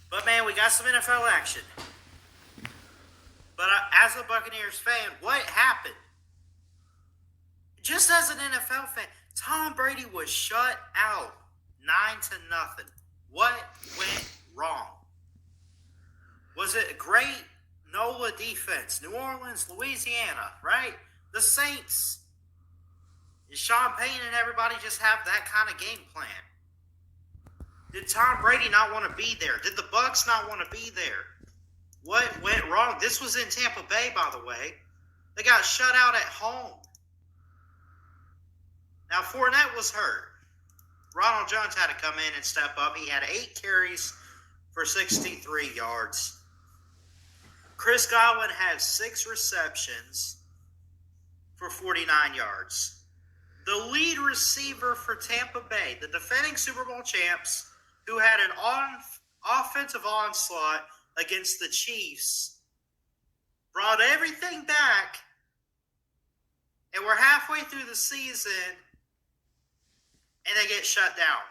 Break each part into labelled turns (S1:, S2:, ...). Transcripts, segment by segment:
S1: But man, we got some NFL action. But as a Buccaneers fan, what happened? Just as an NFL fan, Tom Brady was shut out 9-0. What went wrong? Was it a great NOLA defense? New Orleans, Louisiana, right? The Saints. Did Sean Payton and everybody just have that kind of game plan? Did Tom Brady not want to be there? Did the Bucs not want to be there? What went wrong? This was in Tampa Bay, by the way. They got shut out at home. Now, Fournette was hurt. Ronald Jones had to come in and step up. He had 8 carries for 63 yards. Chris Godwin had 6 receptions for 49 yards. The lead receiver for Tampa Bay, the defending Super Bowl champs, who had an offensive onslaught against the Chiefs, brought everything back, and we're halfway through the season, and they get shut down.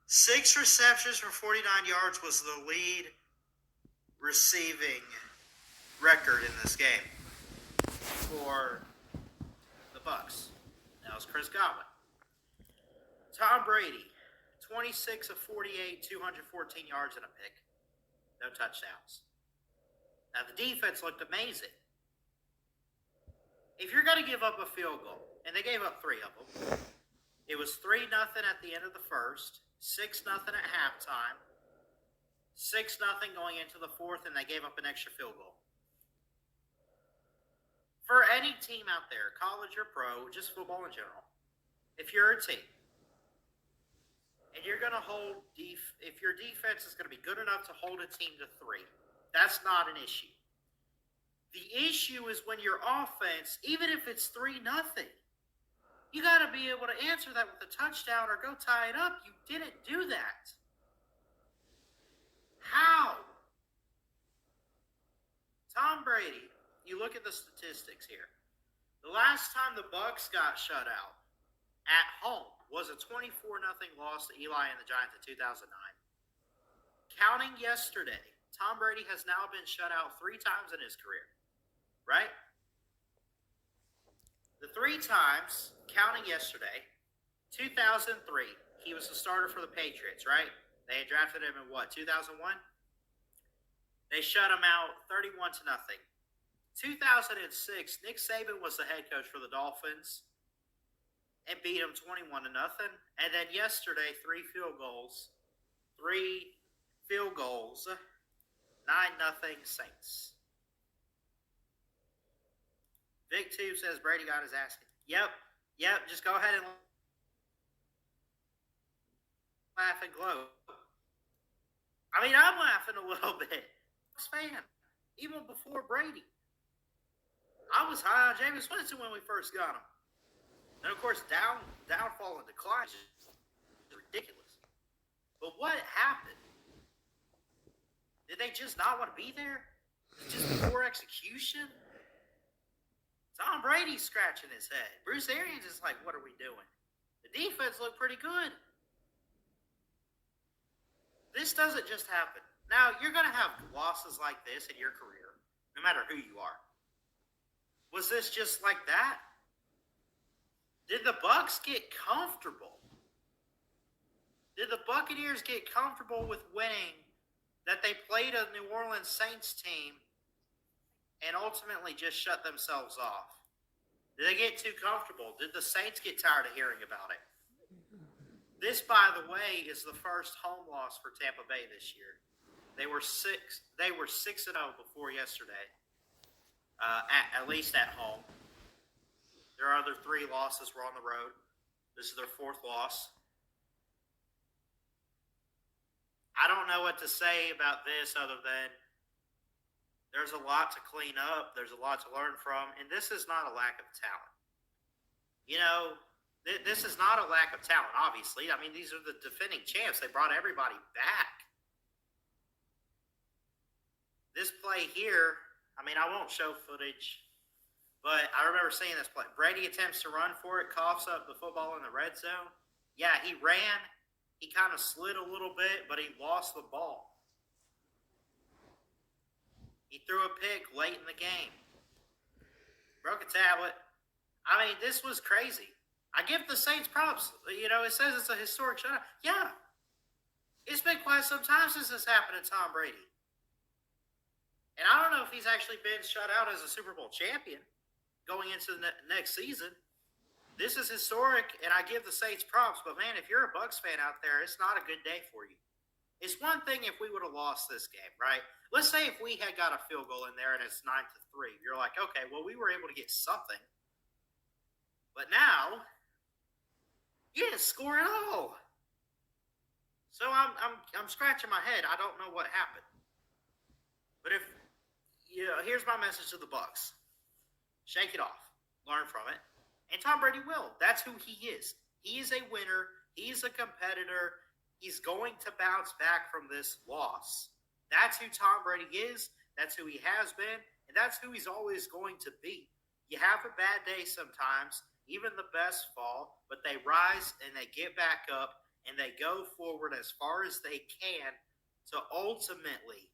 S1: 6 receptions for 49 yards was the lead receiving record in this game for the Bucs. That was Chris Godwin. Tom Brady, 26 of 48, 214 yards and a pick. No touchdowns. Now, the defense looked amazing. If you're going to give up a field goal, and they gave up 3 of them, it was 3-0 at the end of the first, 6-0 at halftime, 6-0 going into the fourth, and they gave up an extra field goal. For any team out there, college or pro, just football in general, if you're a team, and you're going to hold, if your defense is going to be good enough to hold a team to 3, that's not an issue. The issue is when your offense, even if it's 3-0, you got to be able to answer that with a touchdown or go tie it up. You didn't do that. How? Tom Brady, you look at the statistics here. The last time the Bucs got shut out at home was a 24-0 loss to Eli and the Giants in 2009. Counting yesterday, Tom Brady has now been shut out 3 times in his career, right? The 3 times, counting yesterday, 2003, he was the starter for the Patriots, right? They had drafted him in what, 2001? They shut him out 31-0. 2006, Nick Saban was the head coach for the Dolphins and beat him 21-0. And then yesterday, 3 field goals, 9-0 Saints. Vic Tube says Brady got his ass kicked. Yep. Just go ahead and laugh and gloat. I mean, I'm laughing a little bit. Fan, even before Brady. I was high on Jameis Winston when we first got him. And of course, downfall and decline is ridiculous. But what happened? Did they just not want to be there? Just poor execution? Tom Brady's scratching his head. Bruce Arians is like, what are we doing? The defense looked pretty good. This doesn't just happen. Now, you're going to have losses like this in your career, no matter who you are. Was this just like that? Did the Bucs get comfortable? Did the Buccaneers get comfortable with winning that they played a New Orleans Saints team and ultimately just shut themselves off? Did they get too comfortable? Did the Saints get tired of hearing about it? This, by the way, is the first home loss for Tampa Bay this year. They were 6-0 before yesterday, at least at home. Their other 3 losses were on the road. This is their 4th loss. I don't know what to say about this other than there's a lot to clean up. There's a lot to learn from. And this is not a lack of talent. You know, this is not a lack of talent, obviously. I mean, these are the defending champs. They brought everybody back. This play here, I mean, I won't show footage, but I remember seeing this play. Brady attempts to run for it, coughs up the football in the red zone. Yeah, he ran. he kind of slid a little bit, but he lost the ball. He threw a pick late in the game. Broke a tablet. I mean, this was crazy. I give the Saints props. You know, it says it's a historic shutout. Yeah. It's been quite some time since this happened to Tom Brady. And I don't know if he's actually been shut out as a Super Bowl champion going into the next season. This is historic, and I give the Saints props. But, man, if you're a Bucs fan out there, it's not a good day for you. It's one thing if we would have lost this game, right? Let's say if we had got a field goal in there and it's 9-3. You're like, okay, well, we were able to get something. But now, you didn't score at all. So I'm scratching my head. I don't know what happened. But if here's my message to the Bucs: shake it off, learn from it, and Tom Brady will. That's who he is. He is a winner. He's a competitor. He's going to bounce back from this loss. That's who Tom Brady is. That's who he has been, and that's who he's always going to be. You have a bad day sometimes. Even the best fall, but they rise and they get back up and they go forward as far as they can to ultimately,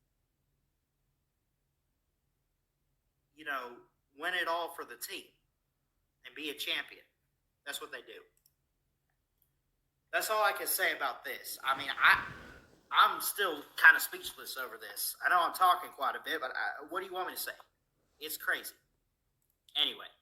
S1: win it all for the team and be a champion. That's what they do. That's all I can say about this. I mean, I'm still kind of speechless over this. I know I'm talking quite a bit, but what do you want me to say? It's crazy. Anyway.